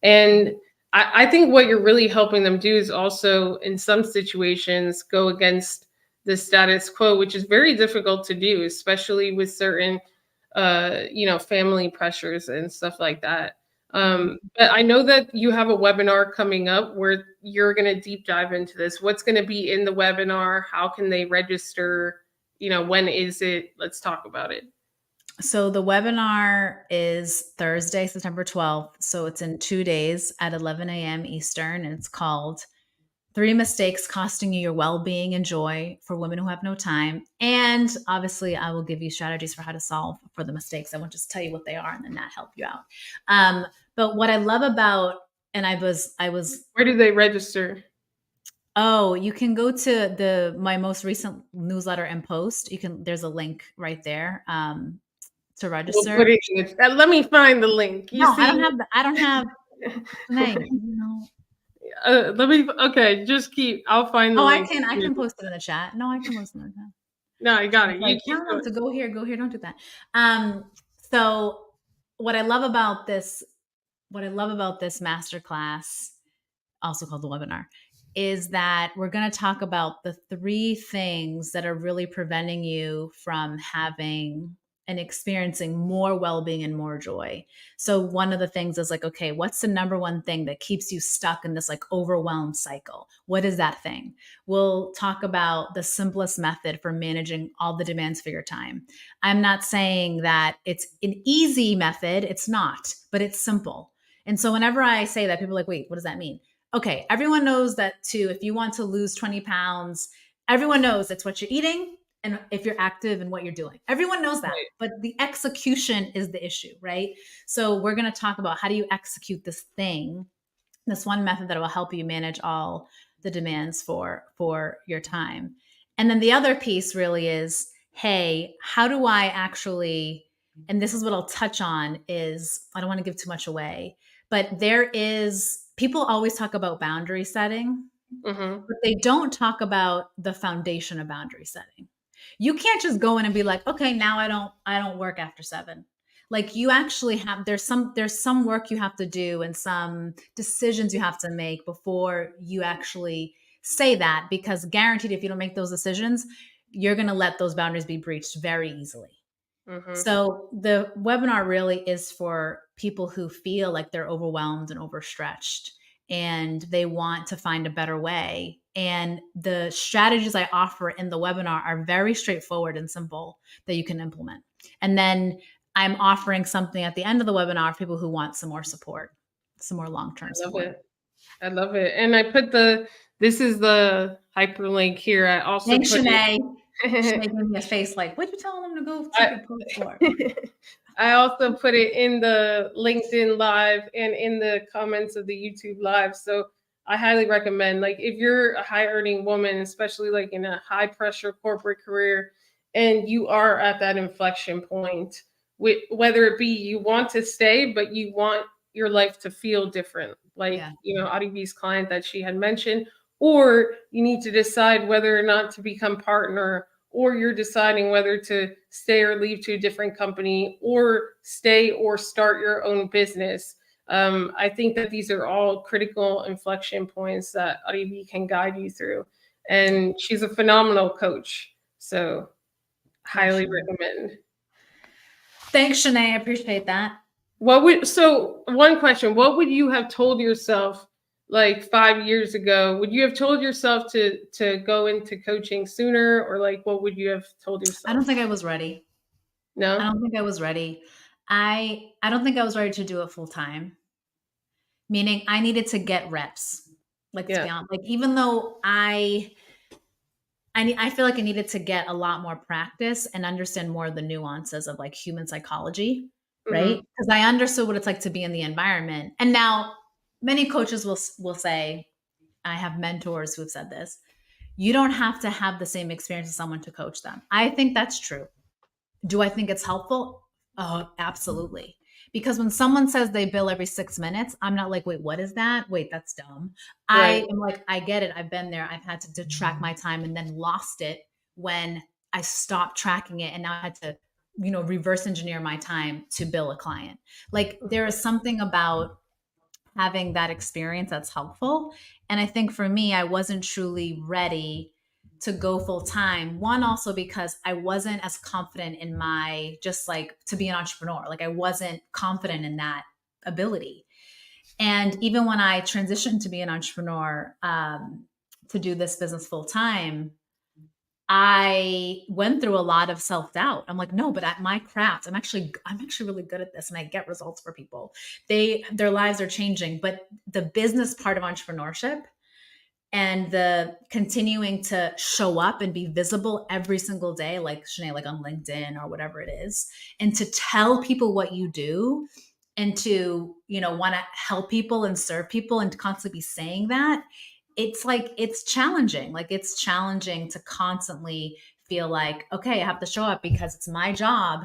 And I think what you're really helping them do is also, in some situations, go against the status quo, which is very difficult to do, especially with certain, family pressures and stuff like that. Mhm. But I know that you have a webinar coming up where you're going to deep dive into this. What's going to be in the webinar? How can they register? When is it? Let's talk about it. So the webinar is Thursday, September 12th. So it's in 2 days at 11 a.m. Eastern. And it's called Three Mistakes Costing You Your Well-Being and Joy for Women Who Have No Time. And obviously, I will give you strategies for how to solve for the mistakes. I won't just tell you what they are and then not help you out. But what I love about, and I was Where do they register? oh, you can go to my most recent newsletter and post. There's a link right there to We'll register. put it in the, let me find the link. You No, I don't see, have I don't have Janae, no. let me. Okay, just keep. I'll find the Oh, link. I can post it in the chat. No, I can post it in the chat. No, I got It's it. like, You keep tell them going. to go here, don't do that. So what I love about this masterclass, also called the webinar, is that we're going to talk about the three things that are really preventing you from having and experiencing more well-being and more joy. So one of the things is like, okay, what's the number one thing that keeps you stuck in this like overwhelmed cycle? What is that thing? We'll talk about the simplest method for managing all the demands for your time. I'm not saying that it's an easy method, it's not, but it's simple. And so whenever I say that, people are like, wait, what does that mean? Okay, everyone knows that too. If you want to lose 20 pounds, everyone knows it's what you're eating and if you're active and what you're doing. Everyone knows that, Right. but the execution is the issue, right? So we're going to talk about how do you execute this thing, this one method that will help you manage all the demands for your time. And then the other piece really is, hey, how do I actually, and this is what I'll touch on is I don't want to give too much away, but there is people always talk about boundary setting, Mm-hmm. but they don't talk about the foundation of boundary setting. You can't just go in and be like, okay, now I don't work after 7. Like you actually have there's some work you have to do and some decisions you have to make before you actually say that, because guaranteed if you don't make those decisions, you're going to let those boundaries be breached very easily. Mm-hmm. So the webinar really is for people who feel like they're overwhelmed and overstretched and they want to find a better way. And the strategies I offer in the webinar are very straightforward and simple that you can implement. And then I'm offering something at the end of the webinar for people who want some more support, some more long-term I love support. it. I love it. And I put this is the hyperlink here. I also Thanks, put Shanae. it. Shanae gave me a face like, what'd you tell them to go take I, a post for? I also put it in the LinkedIn live and in the comments of the YouTube live. So I highly recommend, like, if you're a high earning woman, especially like in a high pressure corporate career, and you are at that inflection point, whether it be you want to stay, but you want your life to feel different, like, Yeah. Arivee's client that she had mentioned, or you need to decide whether or not to become partner, or you're deciding whether to stay or leave to a different company, or stay or start your own business. I think that these are all critical inflection points that Arivee can guide you through. And she's a phenomenal coach. So Thanks, Highly Shanae. recommend. Thanks, Shanae. I appreciate that. So one question, what would you have told yourself like 5 years ago? Would you have told yourself to go into coaching sooner, or like what would you have told I don't yourself? think I was ready. I No? don't think I was ready. I don't think I was ready to do it full time. Meaning I needed to get reps. Like to Yeah. be honest, like even though I feel like I needed to get a lot more practice and understand more of the nuances of like human psychology, right? Hmm. Because I understood what it's like to be in the environment. And now many coaches will say, I have mentors who have said this, you don't have to have the same experience as someone to coach them. I think that's true. Do I think it's helpful? Oh, absolutely. Because when someone says they bill every 6 minutes, I'm not like, wait, what is that? Wait, that's dumb. I Right. am like, I get it. I've been there. I've had to track my time and then lost it when I stopped tracking it. And now I had to, reverse engineer my time to bill a client. Like there is something about having that experience that's helpful. And I think for me, I wasn't truly ready to go full time. One, also because I wasn't as confident in my just like to be an entrepreneur. Like I wasn't confident in that ability. And even when I transitioned to be an entrepreneur, to do this business full time, I went through a lot of self-doubt. I'm like, no, but at my craft, I'm actually really good at this and I get results for people. Their lives are changing, but the business part of entrepreneurship and the continuing to show up and be visible every single day, like Shanae, like on LinkedIn or whatever it is, and to tell people what you do and to, want to help people and serve people and to constantly be saying that, it's like, it's challenging. Like it's challenging to constantly feel like, okay, I have to show up because it's my job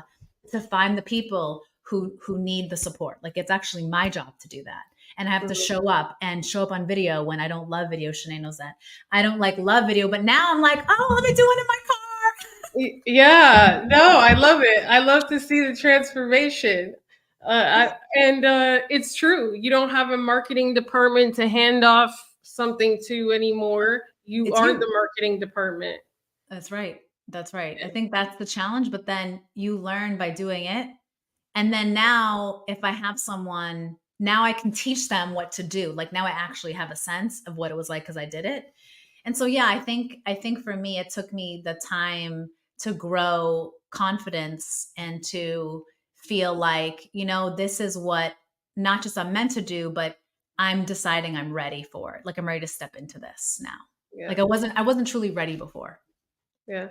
to find the people who need the support. Like it's actually my job to do that, and I have to Mhm. show up and show up on video when I don't love video. Shanae knows that. I don't like love video, but now I'm like, oh, let me do it in my car. Yeah, no, I love it. I love to see the transformation. It's true. You don't have a marketing department to hand off something to anymore. You It's are the you. marketing department. That's right. That's right. I think that's the challenge, but then you learn by doing it. And then now, if I have someone, now I can teach them what to do. Like now I actually have a sense of what it was like because I did it. And so yeah, I think for me it took me the time to grow confidence and to feel like, this is what not just I'm meant to do, but I'm deciding I'm ready for it. Like I'm ready to step into this now. Yeah. Like I wasn't truly ready before. Yeah.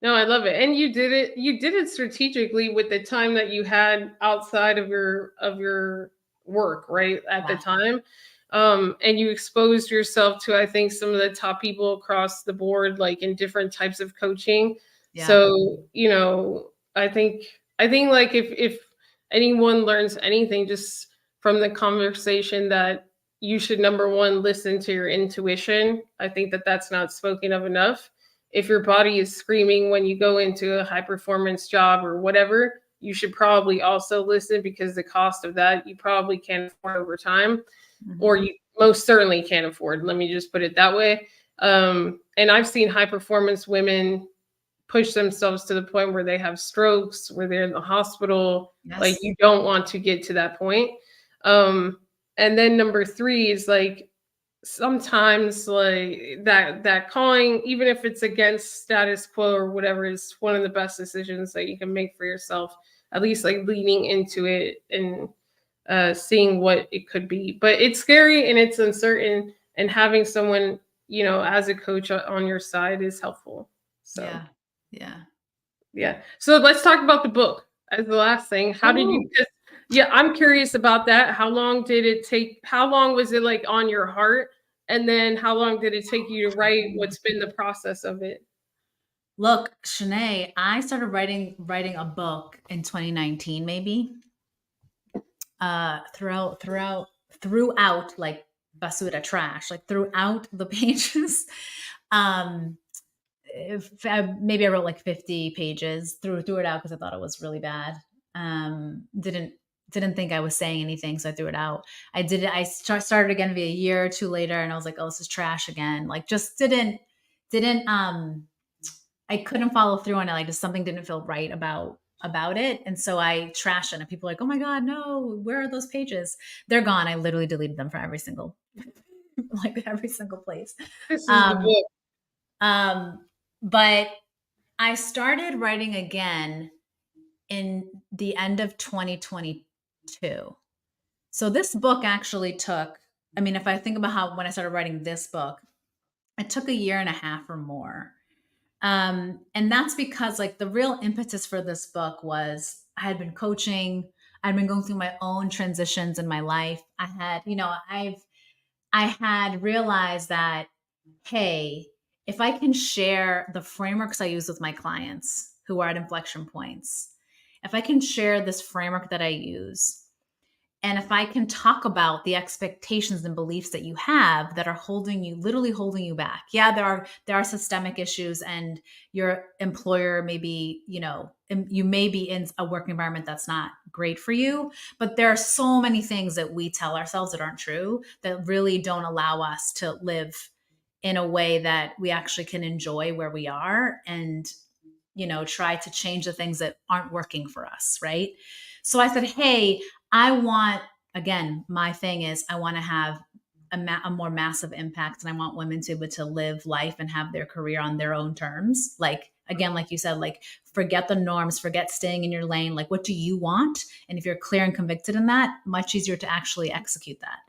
No, I love it. And you did it strategically with the time that you had outside of your work, right? At the Yeah. time. And you exposed yourself to, I think, some of the top people across the board, like in different types of coaching. Yeah. So, I think like if anyone learns anything just from the conversation, that you should, number one, listen to your intuition. I think that that's not spoken of enough. If your body is screaming when you go into a high performance job or whatever, you should probably also listen, because the cost of that you probably can't afford over time, or Mhm. you most certainly can't afford. Let me just put it that way. And I've seen high performance women push themselves to the point where they have strokes, where they're in the hospital. Like, Yes. you don't want to get to that point. Um, and then number three is like, sometimes like that calling, even if it's against status quo or whatever, is one of the best decisions that you can make for yourself. At least like leaning into it and seeing what it could be. But it's scary and it's uncertain, and having someone, as a coach on your side is helpful. So Yeah. Yeah. yeah. So let's talk about the book as the last thing. How did you? Oh, 'Cause, yeah, I'm curious about that. How long did it take? How long was it like on your heart? And then how long did it take you to write? What's been the process of it? look, Shanae, I started writing a book in 2019, maybe. Throughout like basura trash, like throughout the pages. um Maybe I wrote like 50 pages, threw it out because I thought it was really bad. Didn't think I was saying anything, so I threw it out. I did it. Started again maybe a year or two later, and I was like, "Oh, this is trash again." Like, just didn't I couldn't follow through on it. Like just something didn't feel right about it. And so I trashed it. And people are like, oh my God, no, where are those pages? They're gone. I literally deleted them from every single like every single place. This is the Um, book. but I started writing again in the end of 2022. So this book actually took, I mean, if I think about how when I started writing this book, it took a year and a half or more. And that's because like the real impetus for this book was I had been coaching, I'd been going through my own transitions in my life. I had, I had realized that, hey, if I can share the frameworks I use with my clients who are at inflection points, if I can share this framework that I use, and if I can talk about the expectations and beliefs that you have that are holding you, literally holding you back. Yeah, there are systemic issues, and your employer may be, you may be in a work environment that's not great for you, but there are so many things that we tell ourselves that aren't true that really don't allow us to live in a way that we actually can enjoy where we are and try to change the things that aren't working for us, right? So I said, hey, I want, again, my thing is I want to have a more massive impact, and I want women to be able to live life and have their career on their own terms. Like, again, like you said, like forget the norms, forget staying in your lane. Like, what do you want? And if you're clear and convicted in that, much easier to actually execute that.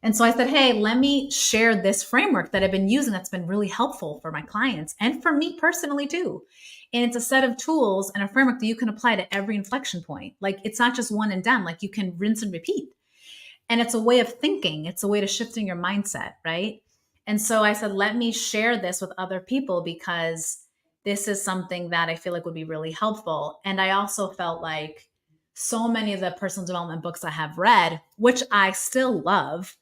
And so I said, hey, let me share this framework that I've been using that's been really helpful for my clients and for me personally too. And it's a set of tools and a framework that you can apply to every inflection point. Like it's not just one and done, like you can rinse and repeat. And it's a way of thinking, it's a way to shifting your mindset, right? And so I said, let me share this with other people because this is something that I feel like would be really helpful. And I also felt like so many of the personal development books I have read, which I still love,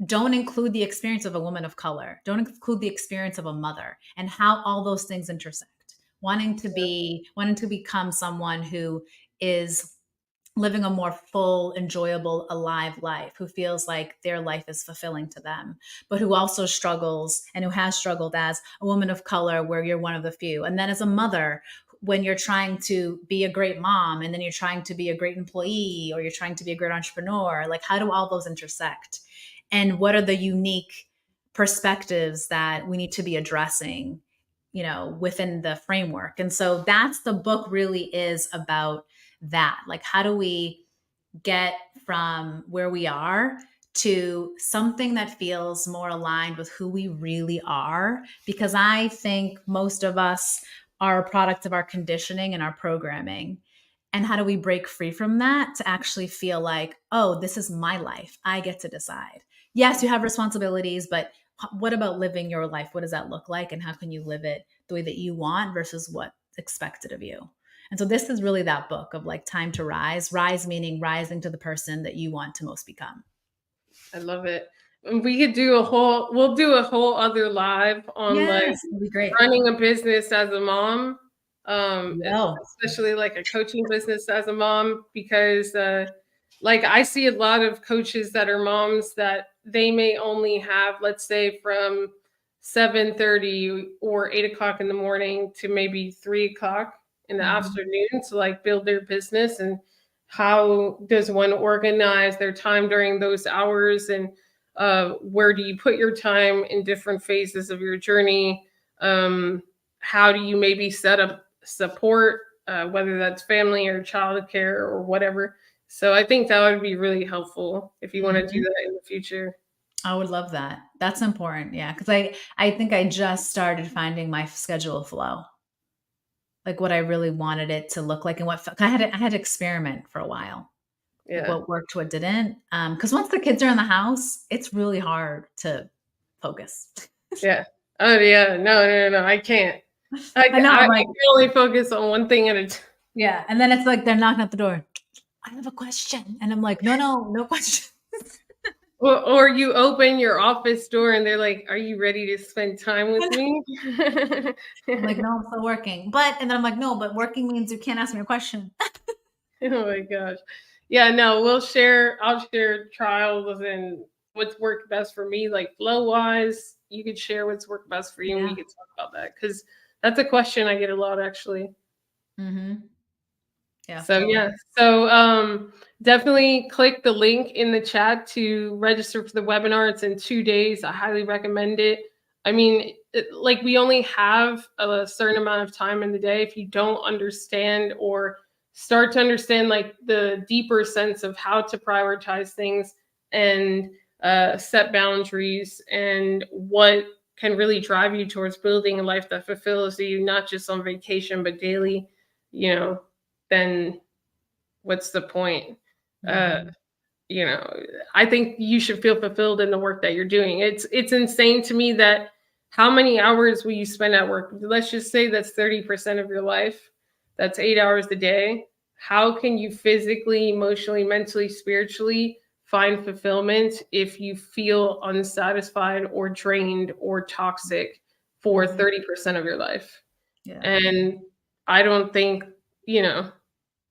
don't include the experience of a woman of color, don't include the experience of a mother and how all those things intersect. Wanting to become someone who is living a more full, enjoyable, alive life, who feels like their life is fulfilling to them, but who also struggles and who has struggled as a woman of color, where you're one of the few. And then as a mother, when you're trying to be a great mom, and then you're trying to be a great employee, or you're trying to be a great entrepreneur, like how do all those intersect? And what are the unique perspectives that we need to be addressing, within the framework? And so that's the book really is about that. Like, how do we get from where we are to something that feels more aligned with who we really are? Because I think most of us are a product of our conditioning and our programming. And how do we break free from that to actually feel like, oh, this is my life, I get to decide? Yes, you have responsibilities, but what about living your life? What does that look like? And how can you live it the way that you want versus what's expected of you? And so this is really that book of like time to rise meaning rising to the person that you want to most become. I love it. And we'll do a whole other live on like Yes, it'll be great. running a business as a mom, No. especially like a coaching business as a mom, because like I see a lot of coaches that are moms that they may only have, let's say, from 7:30 or 8 o'clock in the morning to maybe 3 o'clock in the afternoon to like build their business. And how does one organize their time during those hours? And where do you put your time in different phases of your journey? How do you maybe set up support, whether that's family or childcare or whatever? So I think that would be really helpful if you want to do that in the future. I would love that. That's important. Yeah. Cause I think I just started finding my schedule flow, like what I really wanted it to look like and I had to experiment for a while, like Yeah. what worked, what didn't. Cause once the kids are in the house, it's really hard to focus. Yeah. Oh yeah. No. I can't. I know. I I'm can like, only focus on one thing at a time. yeah. And then it's like, they're knocking at the door. I have a question. And I'm like, no question. Or you open your office door and they're like, "Are you ready to spend time with me?" I'm like, no, I'm still working. And then I'm like, no, but working means you can't ask me a question. Oh my gosh. Yeah, no, I'll share trials and what's worked best for me, like flow wise. You could share what's worked best for you and we Yeah. could talk about that. Because That's a question I get a lot, actually. Mm-hmm. Yeah, So totally. yeah, so definitely click the link in the chat to register for the webinar. It's in 2 days. I highly recommend it. I mean, like we only have a certain amount of time in the day. If you don't understand or start to understand like the deeper sense of how to prioritize things and set boundaries and what can really drive you towards building a life that fulfills you, not just on vacation but daily, you know, then what's the point? Uh, Mm-hmm. you know, I think you should feel fulfilled in the work that you're doing. It's insane to me that how many hours will you spend at work? Let's just say that's 30% of your life. That's 8 hours a day. How can you physically, emotionally, mentally, spiritually find fulfillment if you feel unsatisfied or drained or toxic for Mm-hmm. 30% of your life? Yeah. And I don't think, you know,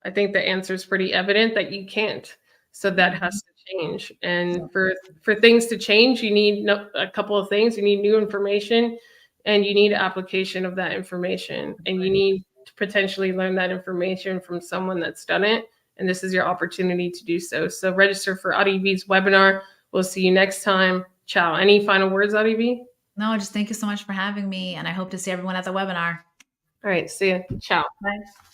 I think the answer is pretty evident that you can't. So that Mm-hmm. has to change. And for things to change, you need a couple of things. You need new information, and you need application of that information. And you need to potentially learn that information from someone that's done it. And this is your opportunity to do so. So register for Arivee's webinar. We'll see you next time. Ciao. Any final words, Arivee? No, just thank you so much for having me, and I hope to see everyone at the webinar. All right. See you. Ciao. Bye.